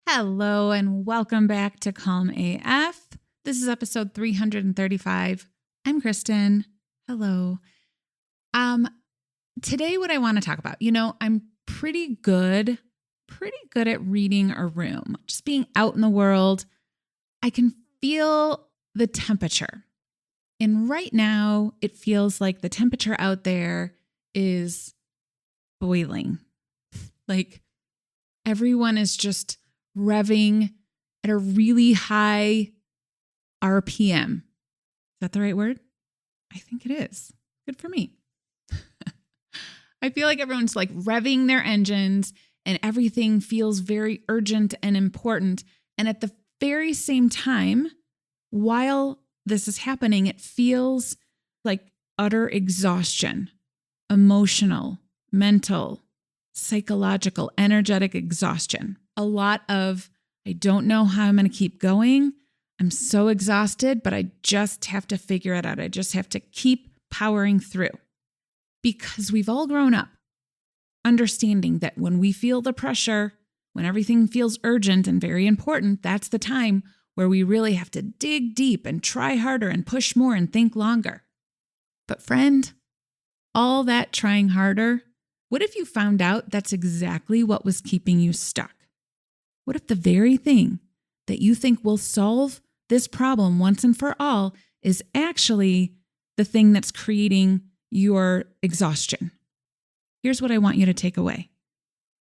Hello and welcome back to Calm AF. This is episode 335. I'm Kristen. Hello. Today what I want to talk about, I'm pretty good at reading a room. Just being out in the world, I can feel the temperature. And right now, it feels like the temperature out there is boiling. Like everyone is just revving at a really high RPM. Is that the right word? I think it is. Good for me. I feel like everyone's like revving their engines and everything feels very urgent and important. And at the very same time, while this is happening, it feels like utter exhaustion, emotional, mental, psychological, energetic exhaustion. A lot of, I don't know how I'm going to keep going. I'm so exhausted, but I just have to figure it out. I just have to keep powering through. Because we've all grown up understanding that when we feel the pressure, when everything feels urgent and very important, that's the time where we really have to dig deep and try harder and push more and think longer. But friend, all that trying harder, what if you found out that's exactly what was keeping you stuck? What if the very thing that you think will solve this problem once and for all is actually the thing that's creating your exhaustion? Here's what I want you to take away.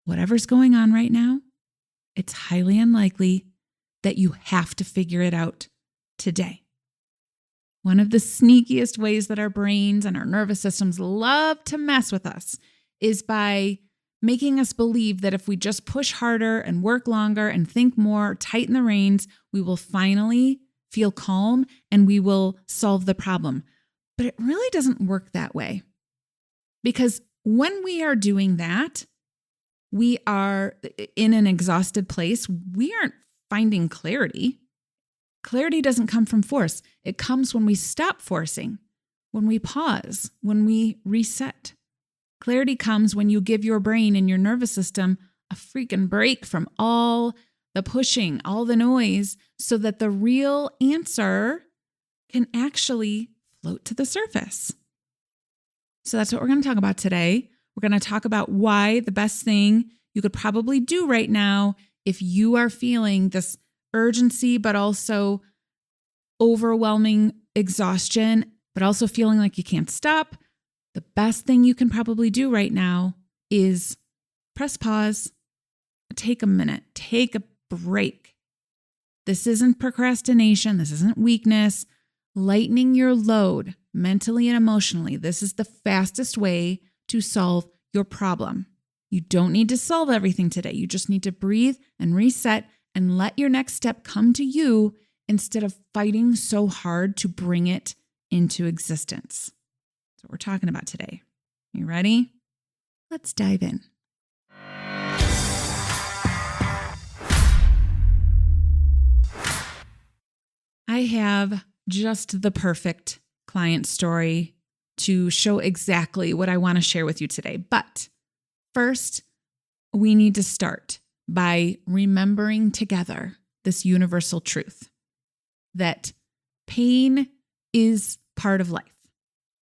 Whatever's going on right now, it's highly unlikely that you have to figure it out today. One of the sneakiest ways that our brains and our nervous systems love to mess with us is by making us believe that if we just push harder and work longer and think more, tighten the reins, we will finally feel calm and we will solve the problem. But it really doesn't work that way. Because when we are doing that, we are in an exhausted place. We aren't finding clarity. Clarity doesn't come from force. It comes when we stop forcing, when we pause, when we reset. Clarity comes when you give your brain and your nervous system a freaking break from all the pushing, all the noise, so that the real answer can actually float to the surface. So that's what we're going to talk about today. We're going to talk about why the best thing you could probably do right now if you are feeling this urgency, but also overwhelming exhaustion, but also feeling like you can't stop. The best thing you can probably do right now is press pause, take a minute, take a break. This isn't procrastination. This isn't weakness. Lightening your load mentally and emotionally. This is the fastest way to solve your problem. You don't need to solve everything today. You just need to breathe and reset and let your next step come to you instead of fighting so hard to bring it into existence. That's what we're talking about today. You ready? Let's dive in. I have just the perfect client story to show exactly what I want to share with you today. But first, we need to start by remembering together this universal truth that pain is part of life.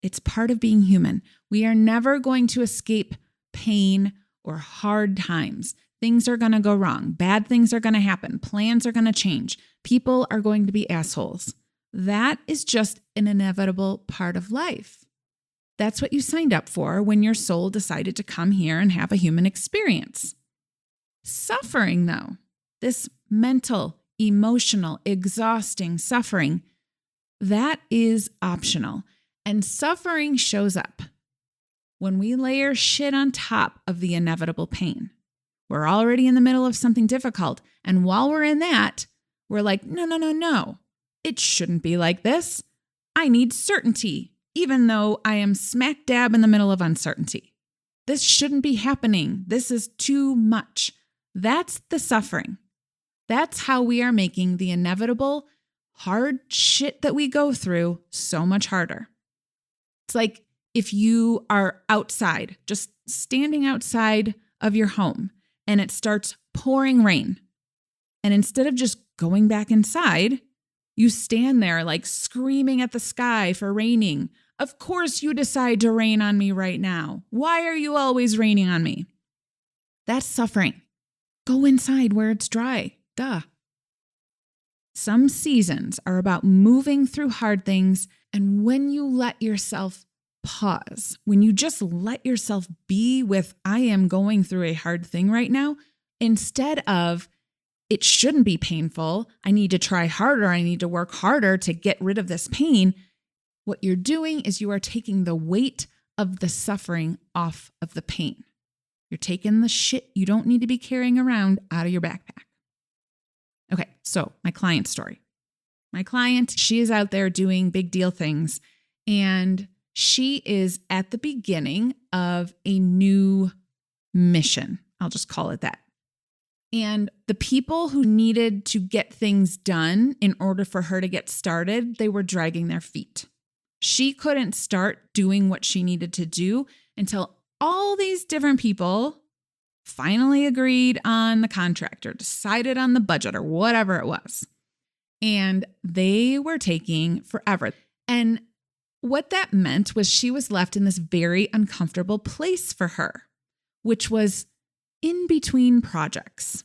It's part of being human. We are never going to escape pain or hard times. Things are going to go wrong. Bad things are going to happen. Plans are going to change. People are going to be assholes. That is just an inevitable part of life. That's what you signed up for when your soul decided to come here and have a human experience. Suffering, though, this mental, emotional, exhausting suffering, that is optional. And suffering shows up when we layer shit on top of the inevitable pain. We're already in the middle of something difficult. And while we're in that, we're like, no. It shouldn't be like this. I need certainty, even though I am smack dab in the middle of uncertainty. This shouldn't be happening. This is too much. That's the suffering. That's how we are making the inevitable hard shit that we go through so much harder. It's like if you are outside, just standing outside of your home, and it starts pouring rain. And instead of just going back inside, you stand there like screaming at the sky for raining. Of course you decide to rain on me right now. Why are you always raining on me? That's suffering. Go inside where it's dry. Duh. Some seasons are about moving through hard things, and when you let yourself pause, when you just let yourself be with, I am going through a hard thing right now, instead of, it shouldn't be painful, I need to try harder, I need to work harder to get rid of this pain, what you're doing is you are taking the weight of the suffering off of the pain. You're taking the shit you don't need to be carrying around out of your backpack. Okay, so my client story. My client, she is out there doing big deal things, and she is at the beginning of a new mission. I'll just call it that. And the people who needed to get things done in order for her to get started, they were dragging their feet. She couldn't start doing what she needed to do until all these different people finally agreed on the contract or decided on the budget or whatever it was. And they were taking forever. And what that meant was she was left in this very uncomfortable place for her, which was in between projects.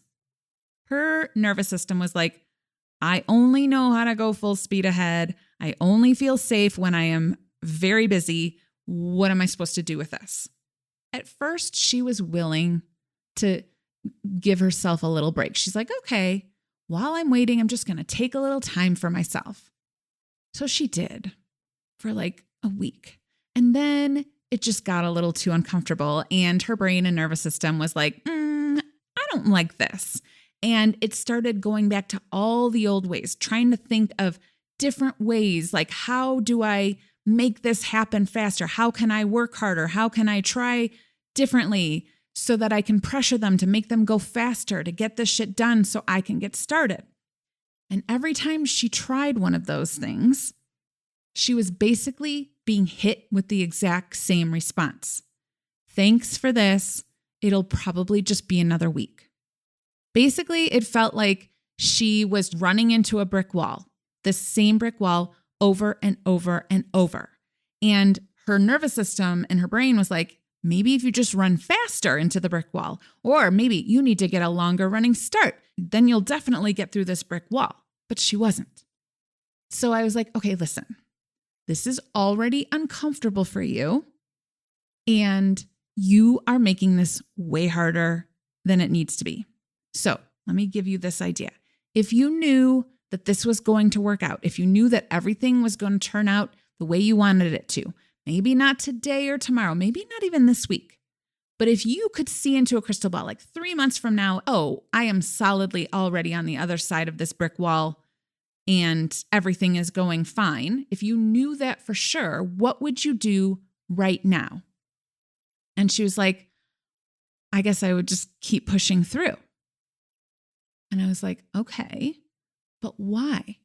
Her nervous system was like, I only know how to go full speed ahead. I only feel safe when I am very busy. What am I supposed to do with this? At first, she was willing to give herself a little break. She's like, okay, while I'm waiting, I'm just going to take a little time for myself. So she did for like a week. And then it just got a little too uncomfortable. And her brain and nervous system was like, I don't like this. And it started going back to all the old ways, trying to think of different ways. Like, how do I make this happen faster? How can I work harder? How can I try differently so that I can pressure them to make them go faster, to get this shit done so I can get started? And every time she tried one of those things, she was basically being hit with the exact same response. Thanks for this. It'll probably just be another week. Basically, it felt like she was running into a brick wall, the same brick wall over and over and over. And her nervous system and her brain was like, maybe if you just run faster into the brick wall, or maybe you need to get a longer running start, then you'll definitely get through this brick wall. But she wasn't. So I was like, okay, listen, this is already uncomfortable for you, and you are making this way harder than it needs to be. So let me give you this idea. If you knew that this was going to work out, if you knew that everything was going to turn out the way you wanted it to, maybe not today or tomorrow, maybe not even this week, but if you could see into a crystal ball, like 3 months from now, oh, I am solidly already on the other side of this brick wall and everything is going fine. If you knew that for sure, what would you do right now? And she was like, I guess I would just keep pushing through. And I was like, okay, but why?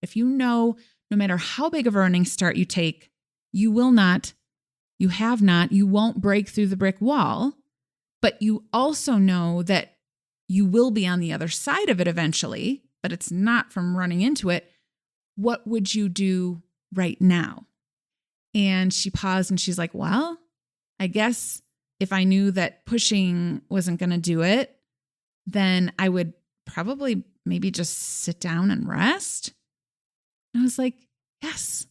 If you know, no matter how big of a running start you take, you will not, you have not, you won't break through the brick wall, but you also know that you will be on the other side of it eventually, but it's not from running into it. What would you do right now? And she paused and she's like, well, I guess if I knew that pushing wasn't going to do it, then I would probably maybe just sit down and rest. And I was like, yes,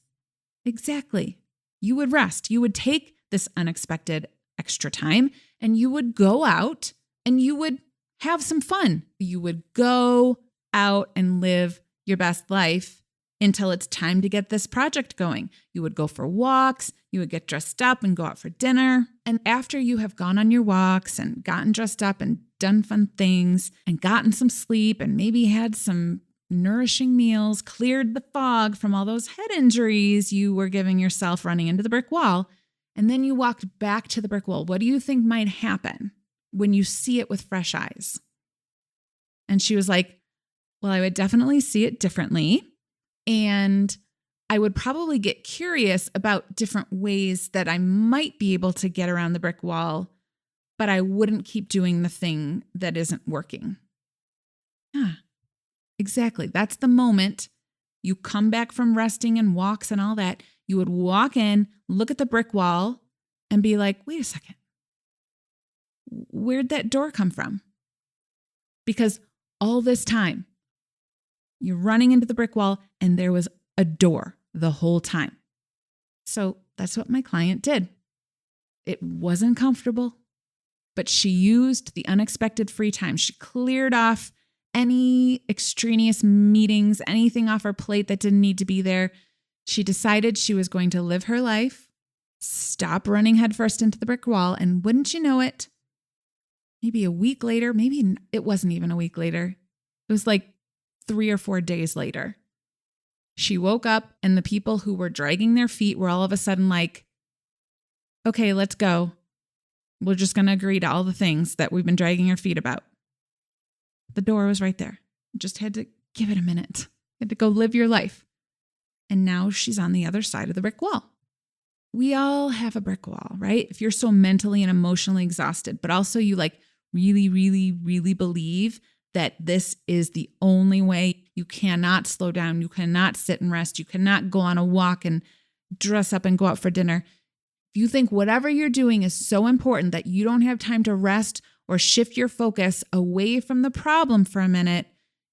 exactly. You would rest. You would take this unexpected extra time and you would go out and you would have some fun. You would go out and live your best life until it's time to get this project going. You would go for walks, you would get dressed up and go out for dinner. And after you have gone on your walks and gotten dressed up and done fun things and gotten some sleep and maybe had some nourishing meals, cleared the fog from all those head injuries you were giving yourself running into the brick wall, and then you walked back to the brick wall, what do you think might happen when you see it with fresh eyes? And she was like, well, I would definitely see it differently. And I would probably get curious about different ways that I might be able to get around the brick wall, but I wouldn't keep doing the thing that isn't working. Exactly. That's the moment you come back from resting and walks and all that. You would walk in, look at the brick wall, and be like, wait a second. Where'd that door come from? Because all this time, you're running into the brick wall and there was a door the whole time. So that's what my client did. It wasn't comfortable, but she used the unexpected free time. She cleared off any extraneous meetings, anything off her plate that didn't need to be there. She decided she was going to live her life, stop running headfirst into the brick wall, and wouldn't you know it, maybe a week later, maybe it wasn't even a week later, it was like 3 or 4 days later, she woke up and the people who were dragging their feet were all of a sudden like, okay, let's go. We're just going to agree to all the things that we've been dragging our feet about. The door was right there. You just had to give it a minute. You had to go live your life. And now she's on the other side of the brick wall. We all have a brick wall, right? If you're so mentally and emotionally exhausted, but also you like really, really, really believe that this is the only way. You cannot slow down. You cannot sit and rest. You cannot go on a walk and dress up and go out for dinner. If you think whatever you're doing is so important that you don't have time to rest or shift your focus away from the problem for a minute,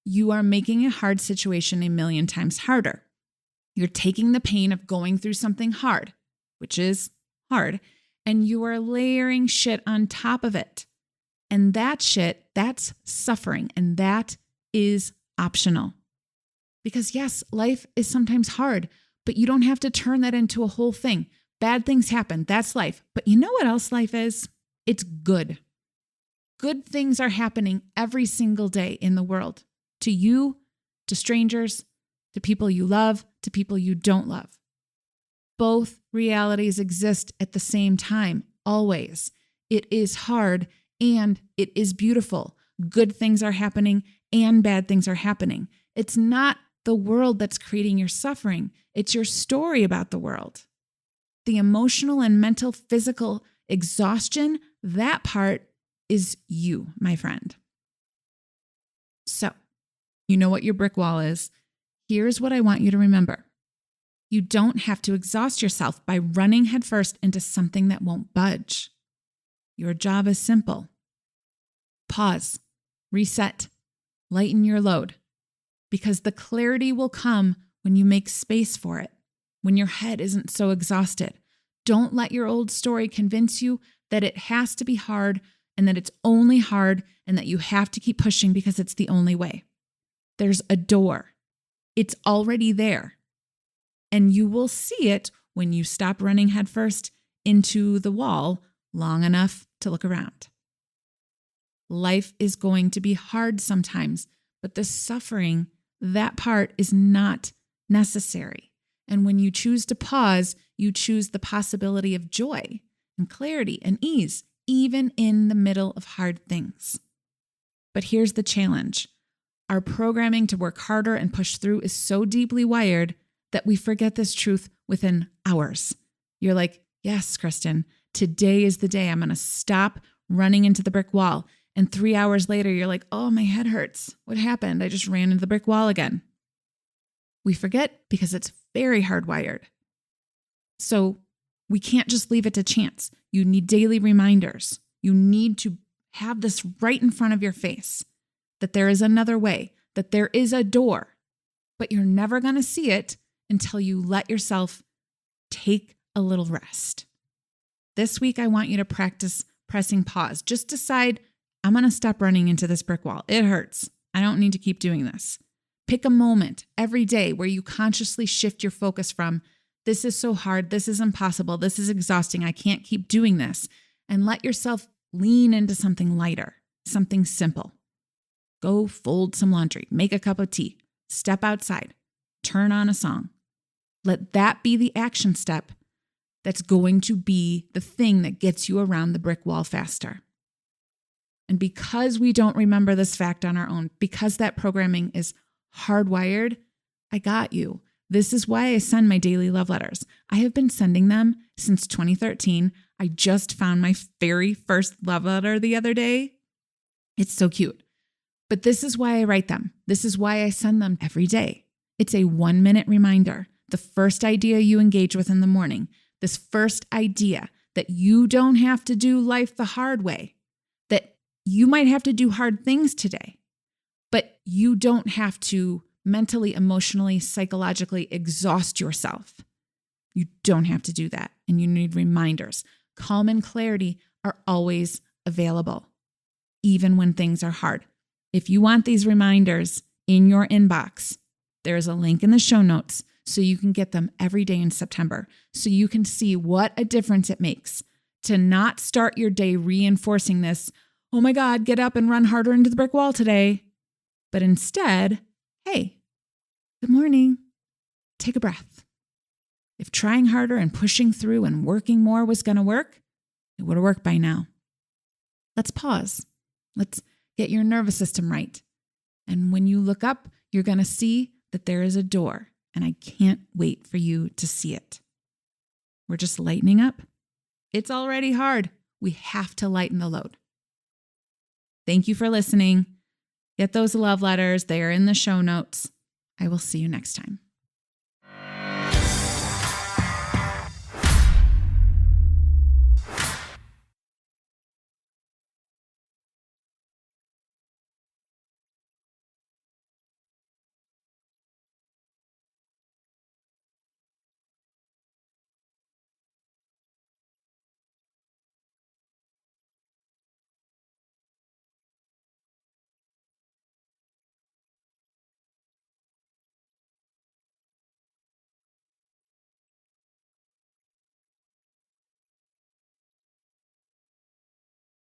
you are making a hard situation a million times harder. You're taking the pain of going through something hard, which is hard, and you are layering shit on top of it. And that shit, that's suffering, and that is optional. Because yes, life is sometimes hard, but you don't have to turn that into a whole thing. Bad things happen, that's life. But you know what else life is? It's good. Good things are happening every single day in the world. To you, to strangers, to people you love, to people you don't love. Both realities exist at the same time, always. It is hard and it is beautiful. Good things are happening and bad things are happening. It's not the world that's creating your suffering. It's your story about the world. The emotional and mental, physical exhaustion, that part is you, my friend. So, you know what your brick wall is. Here's what I want you to remember. You don't have to exhaust yourself by running headfirst into something that won't budge. Your job is simple. Pause, reset, lighten your load, because the clarity will come when you make space for it, when your head isn't so exhausted. Don't let your old story convince you that it has to be hard and that it's only hard and that you have to keep pushing because it's the only way. There's a door. It's already there. And you will see it when you stop running headfirst into the wall long enough to look around. Life is going to be hard sometimes, but the suffering, that part is not necessary. And when you choose to pause, you choose the possibility of joy and clarity and ease, even in the middle of hard things. But here's the challenge. Our programming to work harder and push through is so deeply wired that we forget this truth within hours. You're like, yes, Kristen, today is the day I'm going to stop running into the brick wall. And 3 hours later, you're like, oh, my head hurts. What happened? I just ran into the brick wall again. We forget because it's very hardwired. So we can't just leave it to chance. You need daily reminders. You need to have this right in front of your face, that there is another way, that there is a door, but you're never going to see it until you let yourself take a little rest. This week, I want you to practice pressing pause. Just decide, I'm going to stop running into this brick wall. It hurts. I don't need to keep doing this. Pick a moment every day where you consciously shift your focus from, this is so hard, this is impossible, this is exhausting, I can't keep doing this, and let yourself lean into something lighter, something simple. Go fold some laundry, make a cup of tea, step outside, turn on a song. Let that be the action step that's going to be the thing that gets you around the brick wall faster. And because we don't remember this fact on our own, because that programming is hardwired, I got you. This is why I send my daily love letters. I have been sending them since 2013. I just found my very first love letter the other day. It's so cute. But this is why I write them. This is why I send them every day. It's a 1-minute reminder. The first idea you engage with in the morning, this first idea that you don't have to do life the hard way, that you might have to do hard things today, but you don't have to mentally, emotionally, psychologically exhaust yourself. You don't have to do that. And you need reminders. Calm and clarity are always available, even when things are hard. If you want these reminders in your inbox, there's a link in the show notes so you can get them every day in September, so you can see what a difference it makes to not start your day reinforcing this, oh my God, get up and run harder into the brick wall today. But instead, hey, good morning. Take a breath. If trying harder and pushing through and working more was going to work, it would have worked by now. Let's pause. Let's get your nervous system right. And when you look up, you're going to see that there is a door, and I can't wait for you to see it. We're just lightening up. It's already hard. We have to lighten the load. Thank you for listening. Get those love letters. They are in the show notes. I will see you next time.